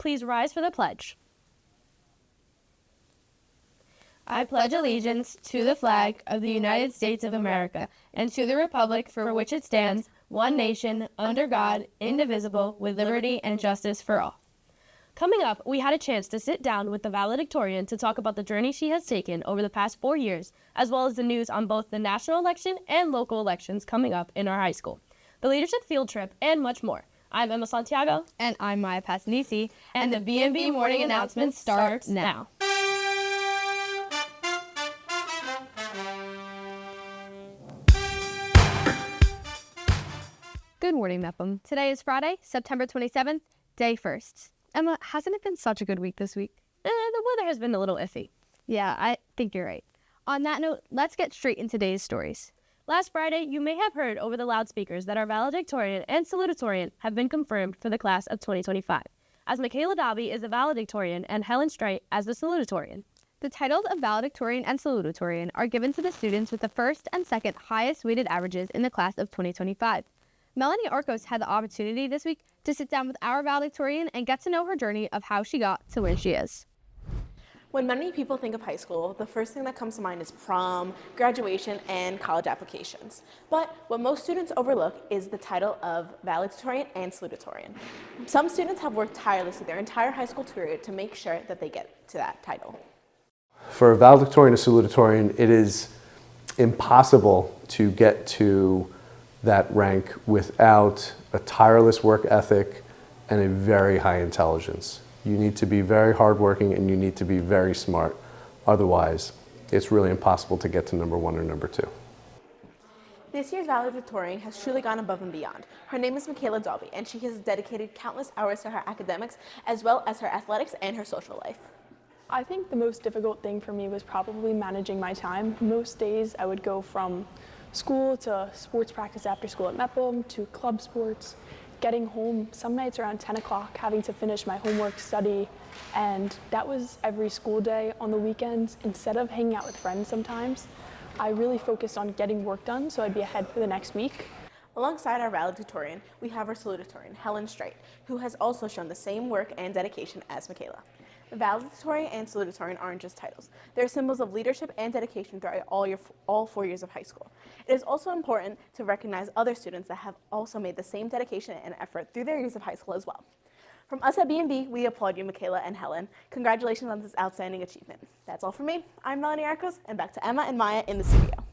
please rise for the pledge. I pledge allegiance to the flag of the United States of America and to the republic for which it stands, one nation, under God, indivisible, with liberty and justice for all. Coming up, we had a chance to sit down with the valedictorian to talk about the journey she has taken over the past 4 years, as well as the news on both the national election and local elections coming up in our high school, the leadership field trip, and much more. I'm Emma Santiago. And I'm Maya Passanissi. And the BMB Morning Announcements starts now. Good morning, Mepham. Today is Friday, September 27th, day 1st. Emma, hasn't it been such a good week this week? The weather has been a little iffy. Yeah, I think you're right. On that note, let's get straight into today's stories. Last Friday, you may have heard over the loudspeakers that our valedictorian and salutatorian have been confirmed for the class of 2025, as Michaela Dobby is the valedictorian and Helen Streit as the salutatorian. The titles of valedictorian and salutatorian are given to the students with the first and second highest weighted averages in the class of 2025. Melanie Arcos had the opportunity this week to sit down with our valedictorian and get to know her journey of how she got to where she is. When many people think of high school, the first thing that comes to mind is prom, graduation, and college applications. But what most students overlook is the title of valedictorian and salutatorian. Some students have worked tirelessly their entire high school career to make sure that they get to that title. For a valedictorian or salutatorian, it is impossible to get to that rank without a tireless work ethic and a very high intelligence. You need to be very hardworking and you need to be very smart. Otherwise, it's really impossible to get to number 1 or number 2. This year's valedictorian has truly gone above and beyond. Her name is Michaela Dobby, and she has dedicated countless hours to her academics as well as her athletics and her social life. I think the most difficult thing for me was probably managing my time. Most days I would go from school to sports practice after school at Mepham to club sports, getting home some nights around 10 o'clock, having to finish my homework, study, and that was every school day. On the weekends, instead of hanging out with friends sometimes, I really focused on getting work done so I'd be ahead for the next week. Alongside our valedictorian, we have our salutatorian, Helen Streit, who has also shown the same work and dedication as Michaela. The valedictorian and salutatorian aren't just titles. They're symbols of leadership and dedication throughout all 4 years of high school. It is also important to recognize other students that have also made the same dedication and effort through their years of high school as well. From us at BMB, we applaud you, Michaela and Helen. Congratulations on this outstanding achievement. That's all from me. I'm Melanie Arcos, and back to Emma and Maya in the studio.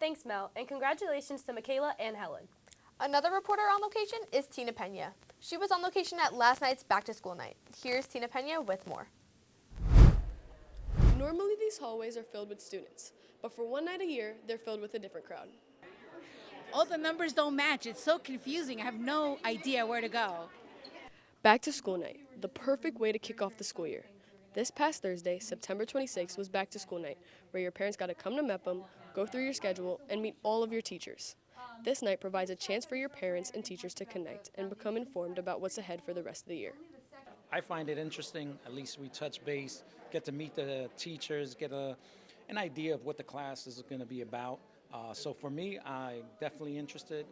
Thanks, Mel, and congratulations to Michaela and Helen. Another reporter on location is Tina Pena. She was on location at last night's back-to-school night. Here's Tina Pena with more. Normally these hallways are filled with students, but for one night a year, they're filled with a different crowd. All the numbers don't match. It's so confusing. I have no idea where to go. Back to school night, the perfect way to kick off the school year. This past Thursday, September 26th, was back to school night, where your parents got to come to Mepham, go through your schedule, and meet all of your teachers. This night provides a chance for your parents and teachers to connect and become informed about what's ahead for the rest of the year. I find it interesting. At least we touch base, get to meet the teachers, get an idea of what the class is going to be about. So for me, I'm definitely interested,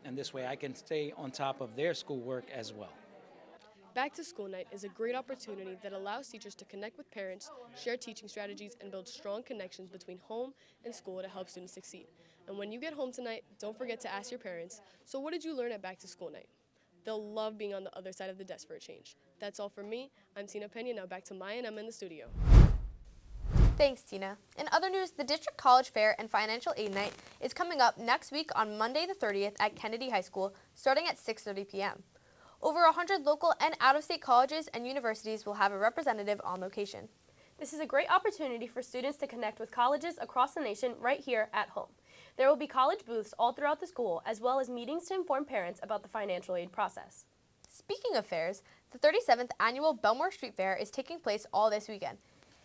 and this way I can stay on top of their schoolwork as well. Back to school night is a great opportunity that allows teachers to connect with parents, share teaching strategies, and build strong connections between home and school to help students succeed. And when you get home tonight, don't forget to ask your parents, so what did you learn at back to school night? They'll love being on the other side of the desk for a change. That's all from me. I'm Tina Pena. Now back to Maya and Emma in the studio. Thanks, Tina. In other news, the District College Fair and Financial Aid Night is coming up next week on Monday the 30th at Kennedy High School, starting at 6:30 p.m. Over 100 local and out-of-state colleges and universities will have a representative on location. This is a great opportunity for students to connect with colleges across the nation right here at home. There will be college booths all throughout the school, as well as meetings to inform parents about the financial aid process. Speaking of fairs, the 37th annual Bellmore Street Fair is taking place all this weekend.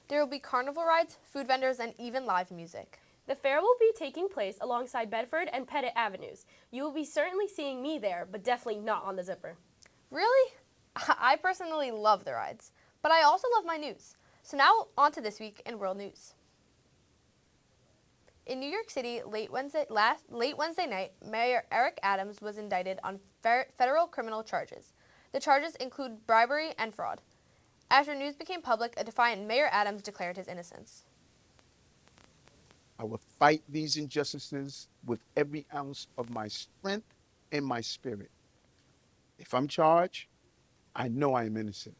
There will be carnival rides, food vendors, and even live music. The fair will be taking place alongside Bedford and Pettit Avenues. You will be certainly seeing me there, but definitely not on the zipper. Really? I personally love the rides, but I also love my news. So now on to this week in world news. In New York City, late Wednesday night, Mayor Eric Adams was indicted on federal criminal charges. The charges include bribery and fraud. After news became public, a defiant Mayor Adams declared his innocence. I will fight these injustices with every ounce of my strength and my spirit. If I'm charged, I know I am innocent.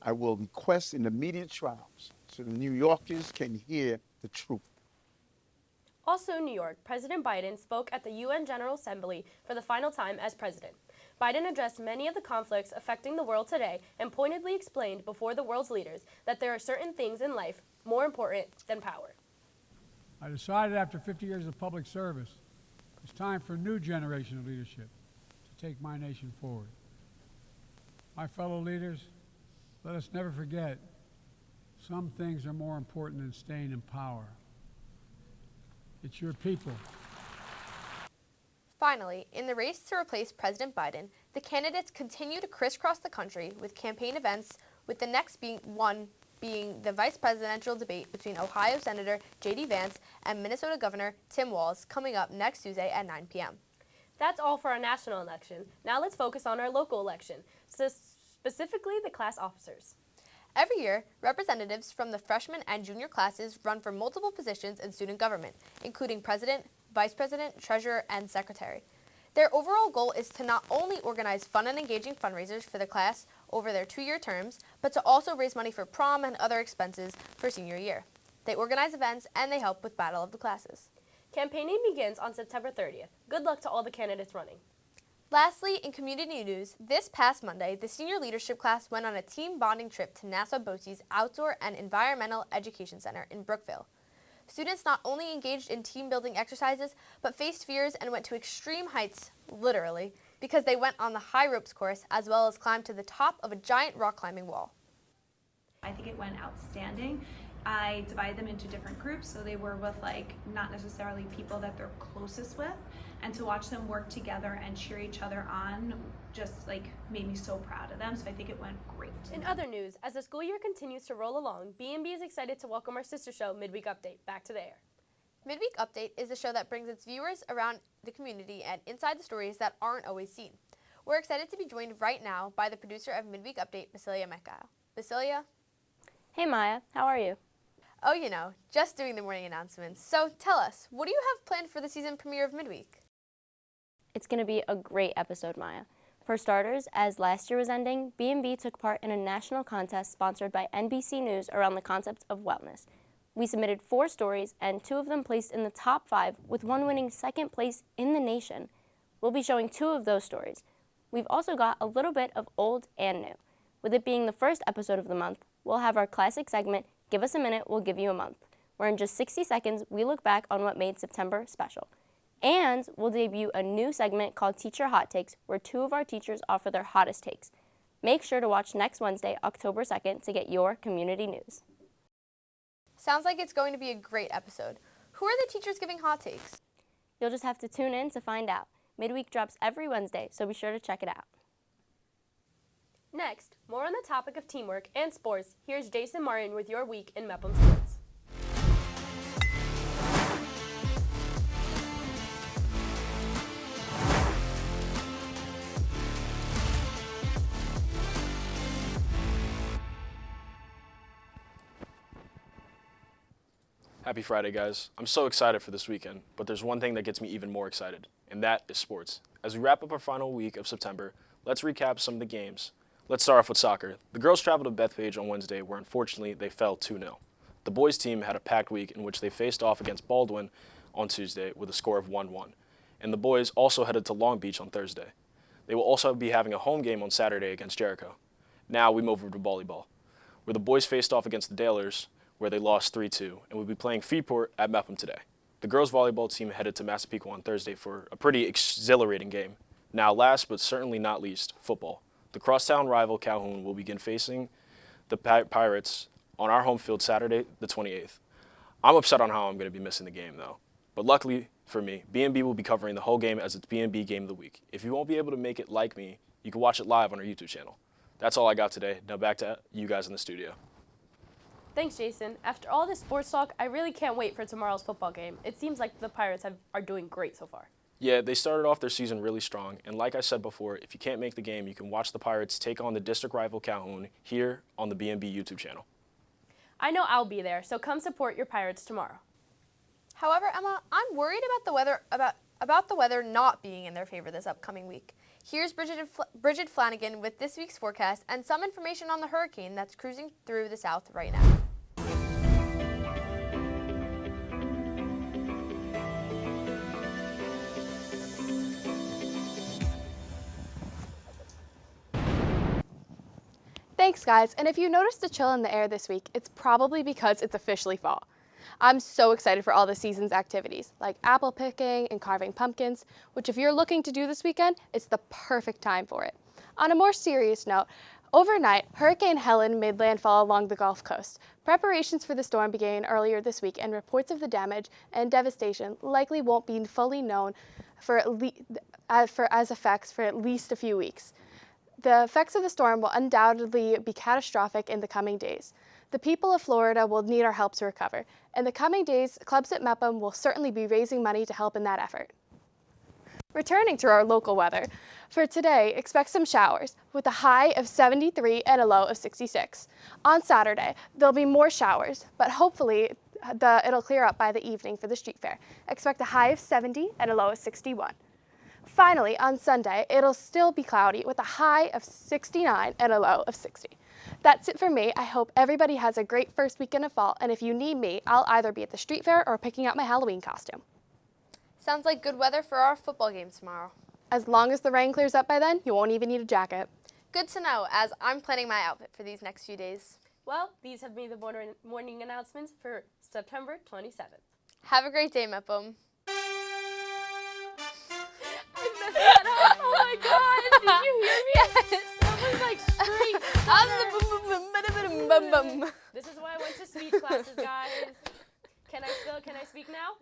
I will request an immediate trial so the New Yorkers can hear the truth. Also in New York, President Biden spoke at the UN General Assembly for the final time as president. Biden addressed many of the conflicts affecting the world today and pointedly explained before the world's leaders that there are certain things in life more important than power. I decided after 50 years of public service, it's time for a new generation of leadership to take my nation forward. My fellow leaders, let us never forget, some things are more important than staying in power. It's your people. Finally, in the race to replace President Biden, the candidates continue to crisscross the country with campaign events, with the next being the vice presidential debate between Ohio Senator J.D. Vance and Minnesota Governor Tim Walz coming up next Tuesday at 9 p.m. That's all for our national election. Now let's focus on our local election, specifically the class officers. Every year, representatives from the freshman and junior classes run for multiple positions in student government, including president, vice president, treasurer, and secretary. Their overall goal is to not only organize fun and engaging fundraisers for the class over their 2-year terms, but to also raise money for prom and other expenses for senior year. They organize events and they help with Battle of the Classes. Campaigning begins on September 30th. Good luck to all the candidates running. Lastly, in community news, this past Monday, the senior leadership class went on a team bonding trip to Nassau BOCES Outdoor and Environmental Education Center in Brookville. Students not only engaged in team-building exercises, but faced fears and went to extreme heights, literally, because they went on the high ropes course as well as climbed to the top of a giant rock climbing wall. I think it went outstanding. I divided them into different groups, so they were with not necessarily people that they're closest with, and to watch them work together and cheer each other on just made me so proud of them. So I think it went great. In other news, as the school year continues to roll along, BMB is excited to welcome our sister show, Midweek Update, back to the air. Midweek Update is a show that brings its viewers around the community and inside the stories that aren't always seen. We're excited to be joined right now by the producer of Midweek Update, Basilia Mekao. Basilia? Hey Maya, how are you? Oh, just doing the morning announcements. So tell us, what do you have planned for the season premiere of Midweek? It's going to be a great episode, Maya. For starters, as last year was ending, BMB took part in a national contest sponsored by NBC News around the concept of wellness. We submitted 4 stories, and 2 of them placed in the top 5, with one winning second place in the nation. We'll be showing 2 of those stories. We've also got a little bit of old and new. With it being the first episode of the month, we'll have our classic segment, Give Us a Minute, We'll Give You a Month, where in just 60 seconds, we look back on what made September special. And we'll debut a new segment called Teacher Hot Takes, where 2 of our teachers offer their hottest takes. Make sure to watch next Wednesday, October 2nd, to get your community news. Sounds like it's going to be a great episode. Who are the teachers giving hot takes? You'll just have to tune in to find out. Midweek drops every Wednesday, so be sure to check it out. Next, more on the topic of teamwork and sports, here's Jason Martin with your week in Mepham sports. Happy Friday, guys. I'm so excited for this weekend, but there's one thing that gets me even more excited, and that is sports. As we wrap up our final week of September, let's recap some of the games. Let's start off with soccer. The girls traveled to Bethpage on Wednesday, where unfortunately they fell 2-0. The boys team had a packed week in which they faced off against Baldwin on Tuesday with a score of 1-1. And the boys also headed to Long Beach on Thursday. They will also be having a home game on Saturday against Jericho. Now we move over to volleyball, where the boys faced off against the Dalers, where they lost 3-2, and will be playing Freeport at Mepham today. The girls volleyball team headed to Massapequa on Thursday for a pretty exhilarating game. Now last but certainly not least, football. The crosstown rival Calhoun will begin facing the Pirates on our home field Saturday the 28th. I'm upset on how I'm going to be missing the game though. But luckily for me, BMB will be covering the whole game as its BMB Game of the Week. If you won't be able to make it like me, you can watch it live on our YouTube channel. That's all I got today. Now back to you guys in the studio. Thanks, Jason. After all this sports talk, I really can't wait for tomorrow's football game. It seems like the Pirates are doing great so far. Yeah, they started off their season really strong, and like I said before, if you can't make the game, you can watch the Pirates take on the district rival Calhoun here on the BMB YouTube channel. I know I'll be there, so come support your Pirates tomorrow. However, Emma, I'm worried about the weather about the weather not being in their favor this upcoming week. Here's Brigid Flanagan with this week's forecast and some information on the hurricane that's cruising through the south right now. Thanks, guys. And if you noticed a chill in the air this week, it's probably because it's officially fall. I'm so excited for all the season's activities, like apple picking and carving pumpkins, which if you're looking to do this weekend, it's the perfect time for it. On a more serious note, overnight, Hurricane Helen made landfall along the Gulf Coast. Preparations for the storm began earlier this week, and reports of the damage and devastation likely won't be fully known as effects for at least a few weeks. The effects of the storm will undoubtedly be catastrophic in the coming days. The people of Florida will need our help to recover. In the coming days, clubs at Mepham will certainly be raising money to help in that effort. Returning to our local weather, for today, expect some showers with a high of 73 and a low of 66. On Saturday, there'll be more showers, but hopefully it'll clear up by the evening for the street fair. Expect a high of 70 and a low of 61. Finally, on Sunday, it'll still be cloudy with a high of 69 and a low of 60. That's it for me. I hope everybody has a great first weekend of fall, and if you need me, I'll either be at the street fair or picking out my Halloween costume. Sounds like good weather for our football game tomorrow. As long as the rain clears up by then, you won't even need a jacket. Good to know, as I'm planning my outfit for these next few days. Well, these have been the morning announcements for September 27th. Have a great day, Mepham. Oh my God! Did you hear me? Yes. That was like straight. This is why I went to speech classes, guys. Can I speak now?